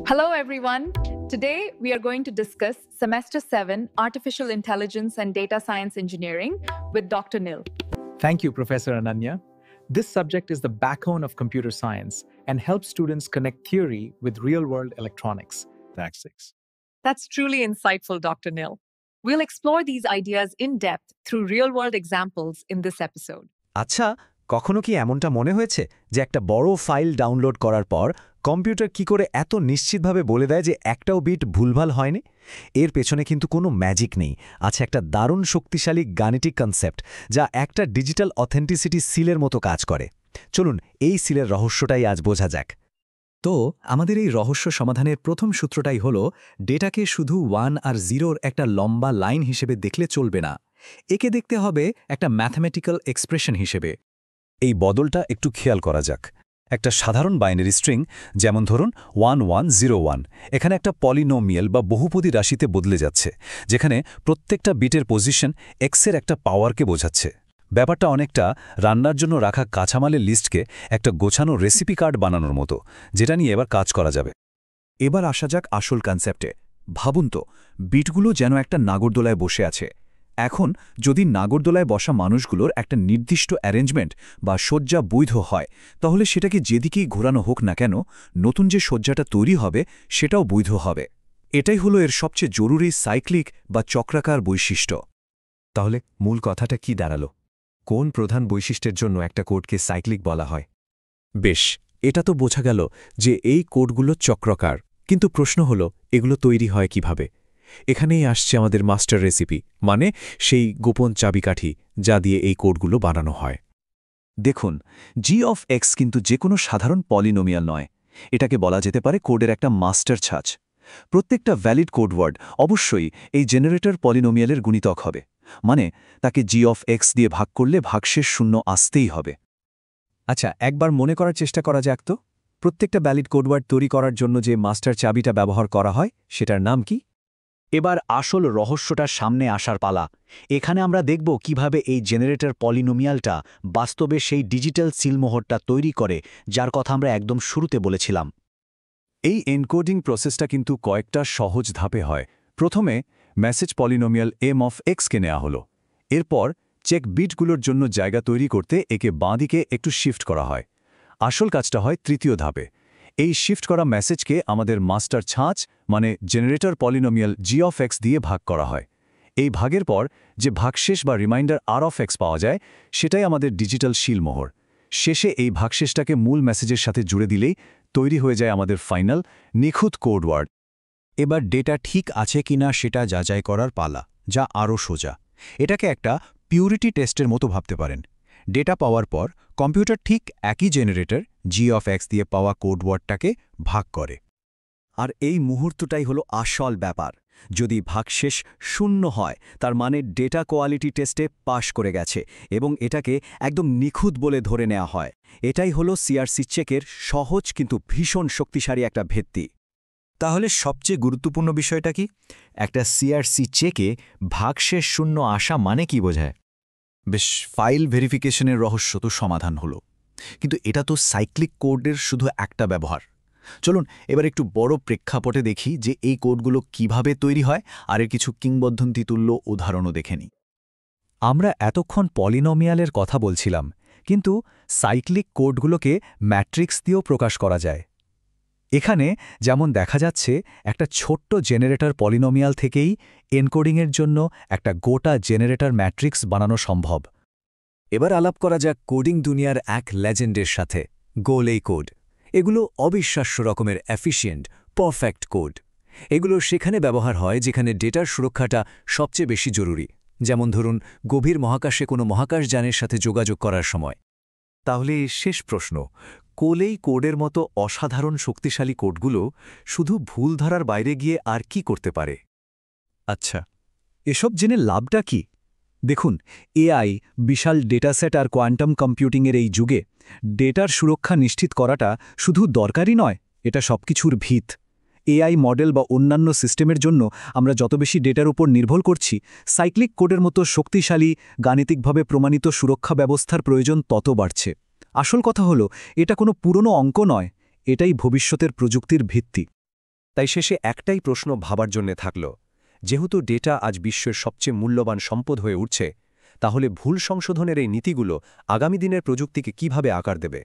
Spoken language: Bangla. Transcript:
Hello, everyone. Today, we are going to discuss Semester 7 Artificial Intelligence and Data Science Engineering with Dr. Nil. Thank you, Professor Ananya. This subject is the backbone of computer science and helps students connect theory with real-world electronics. Tactics. That's truly insightful, Dr. Nil. We'll explore these ideas in depth through real-world examples in this episode. আচ্ছা, কখনো কি এমনটা মনে হয়েছে যে একটা বড় ফাইল ডাউনলোড করার পর কম্পিউটার কি করে এত নিশ্চিতভাবে বলে দেয় যে একটাও বিট ভুলভাল হয়নি? এর পেছনে কিন্তু কোনো ম্যাজিক নেই, আছে একটা দারুণ শক্তিশালী গাণিতিক কনসেপ্ট যা একটা ডিজিটাল অথেন্টিসিটি সিলের মতো কাজ করে। চলুন এই সিলের রহস্যটাই আজ বোঝা যাক। তো আমাদের এই রহস্য সমাধানের প্রথম সূত্রটাই হলো, ডেটাকে শুধু 1 আর 0-র একটা লম্বা লাইন হিসেবে দেখলে চলবে না, একে দেখতে হবে একটা ম্যাথমেটিক্যাল এক্সপ্রেশন হিসেবে। এই বদলটা একটু খেয়াল করা যাক। একটা সাধারণ বাইনারি স্ট্রিং, যেমন ধরুন 1101, এখানে একটা পলিনোমিয়াল বা বহুপদী রাশিতে বদলে যাচ্ছে, যেখানে প্রত্যেকটা বিটের পজিশন এক্সের একটা পাওয়ারকে বোঝাচ্ছে। ব্যাপারটা অনেকটা রান্নার জন্য রাখা কাঁচামালের লিস্টকে একটা গোছানো রেসিপি কার্ড বানানোর মতো, যেটা নিয়ে এবার কাজ করা যাবে। এবার আসা যাক আসল কনসেপ্টে। ভাবুন তো, বিটগুলো যেন একটা নাগরদোলায় বসে আছে। এখন যদি নাগরদোলায় বসা মানুষগুলোর একটা নির্দিষ্ট অ্যারেঞ্জমেন্ট বা সজ্জা বৈধ হয়, তাহলে সেটাকে যেদিকেই ঘোরানো হোক না কেন, নতুন যে সজ্জাটা তৈরি হবে সেটাও বৈধ হবে। এটাই হলো এর সবচেয়ে জরুরি সাইক্লিক বা চক্রাকার বৈশিষ্ট্য। তাহলে মূল কথাটা কি দাঁড়ালো? কোন প্রধান বৈশিষ্ট্যের জন্য একটা কোডকে সাইক্লিক বলা হয়? বেশ, এটা তো বোঝা গেল যে এই কোডগুলো চক্রাকার, কিন্তু প্রশ্ন হলো এগুলো তৈরি হয় কিভাবে? এখানেই আসছে আমাদের মাস্টার রেসিপি, মানে সেই গোপন চাবিকাঠি যা দিয়ে এই কোডগুলো বানানো হয়। দেখুন, g(x) কিন্তু যে কোনো সাধারণ পলিনোমিয়াল নয়, এটাকে বলা যেতে পারে কোডের একটা মাস্টার ছাঁচ। প্রত্যেকটা ভ্যালিড কোডওয়ার্ড অবশ্যই এই জেনারেটর পলিনোমিয়ালের গুণিতক হবে, মানে তাকে g(x) দিয়ে ভাগ করলে ভাগশেষ 0 আসতেই হবে। আচ্ছা, একবার মনে করার চেষ্টা করা যাক তো, প্রত্যেকটা ভ্যালিড কোডওয়ার্ড তৈরি করার জন্য যে মাস্টার চাবিটা ব্যবহার করা হয় সেটার নাম কি? এবার আসল রহস্যটার সামনে আসার পালা। এখানে আমরা দেখব কিভাবে এই জেনারেটর পলিনোমিয়ালটা বাস্তবে সেই ডিজিটাল সিলমোহরটা তৈরি করে, যার কথা আমরা একদম শুরুতে বলেছিলাম। এই এনকোডিং প্রসেসটা কিন্তু কয়েকটা সহজ ধাপে হয়। প্রথমে মেসেজ পলিনোমিয়াল m(x) কে নেওয়া হলো। এরপর চেক বিটগুলোর জন্য জায়গা তৈরি করতে একে বাঁদিকে একটু শিফট করা হয়। আসল কাজটা হয় তৃতীয় ধাপে। এই শিফট করা মেসেজকে আমাদের মাস্টার ছাঁচ, মানে জেনারেটর পলিনোমিয়াল g(x) দিয়ে ভাগ করা হয়। এই ভাগের পর যে ভাগশেষ বা রিমাইন্ডার r(x) পাওয়া যায়, সেটাই আমাদের ডিজিটাল শিলমোহর। শেষে এই ভাগশেষটাকে মূল মেসেজের সাথে জুড়ে দিলেই তৈরি হয়ে যায় আমাদের ফাইনাল নিখুঁত কোডওয়ার্ড। এবার ডেটা ঠিক আছে কিনা সেটা যাচাই করার পালা, যা আরও সোজা। এটাকে একটা পিউরিটি টেস্টের মতো ভাবতে পারেন। ডেটা পাওয়ার পর কম্পিউটার ঠিক একই জেনারেটর g(x) দিয়ে পাওয়া কোডওয়ার্ডটাকে ভাগ করে। আর এই মুহূর্তটাই হলো আসল ব্যাপার। যদি ভাগশেষ 0 হয়, তার মানে ডেটা কোয়ালিটি টেস্টে পাশ করে গেছে এবং এটাকে একদম নিখুঁত বলে ধরে নেওয়া হয়। এটাই হলো সিআরসি চেকের সহজ কিন্তু ভীষণ শক্তিশালী একটা ভিত্তি। তাহলে সবচেয়ে গুরুত্বপূর্ণ বিষয়টা কি? একটা সিআরসি চেকে ভাগশেষ 0 আসা মানে কি বোঝায়? বেশ, ফাইল ভেরিফিকেশনের রহস্য তো সমাধান হলো, কিন্তু এটা তো সাইক্লিক কোডের শুধু একটা ব্যবহার। চলুন এবার একটু বড় প্রেক্ষাপটে দেখি যে এই কোডগুলো কিভাবে তৈরি হয়, আর এর কিছু কিংবদন্তিতুল্য উদাহরণও দেখে নিই। আমরা এতক্ষণ পলিনোমিয়ালের কথা বলছিলাম, কিন্তু সাইক্লিক কোডগুলোকে ম্যাট্রিক্স দিয়েও প্রকাশ করা যায়। এখানে যেমন দেখা যাচ্ছে, একটা ছোট্ট জেনারেটর পলিনোমিয়াল থেকেই এনকোডিংয়ের জন্য একটা গোটা জেনারেটর ম্যাট্রিক্স বানানো সম্ভব। এবার আলাপ করা যাক কোডিং দুনিয়ার এক লেজেন্ডের সাথে, গোলেই কোড। এগুলো অবিশ্বাস্য রকমের এফিশিয়েন্ট, পারফেক্ট কোড। এগুলো সেখানে ব্যবহার হয় যেখানে ডেটার সুরক্ষাটা সবচেয়ে বেশি জরুরি, যেমন ধরুন গভীর মহাকাশে কোনো মহাকাশযানের সাথে যোগাযোগ করার সময়। তাহলে শেষ প্রশ্ন, কোলেই কোডের মতো অসাধারণ শক্তিশালী কোডগুলো শুধু ভুল ধরার বাইরে গিয়ে আর কি করতে পারে? আচ্ছা, এসব জেনে লাভটা কি? দেখুন, এআই, বিশাল ডেটাসেট আর কোয়ান্টাম কম্পিউটিংয়ের এই যুগে ডেটার সুরক্ষা নিশ্চিত করাটা শুধু দরকারই নয়, এটা সবকিছুর ভিত। এআই মডেল বা অন্যান্য সিস্টেমের জন্য আমরা যত বেশি ডেটার উপর নির্ভর করছি, সাইক্লিক কোডের মতো শক্তিশালী, গাণিতিকভাবে প্রমাণিত সুরক্ষা ব্যবস্থার প্রয়োজন তত বাড়ছে। আসল কথা হলো, এটা কোনো পুরনো অঙ্ক নয়, এটাই ভবিষ্যতের প্রযুক্তির ভিত্তি। তাই শেষে একটাই প্রশ্ন ভাবার জন্যে থাকল, যেহেতু ডেটা আজ বিশ্বের সবচেয়ে মূল্যবান সম্পদ হয়ে উঠছে, তাহলে ভুল সংশোধনের এই নীতিগুলো আগামী দিনের প্রযুক্তিকে কিভাবে আকার দেবে?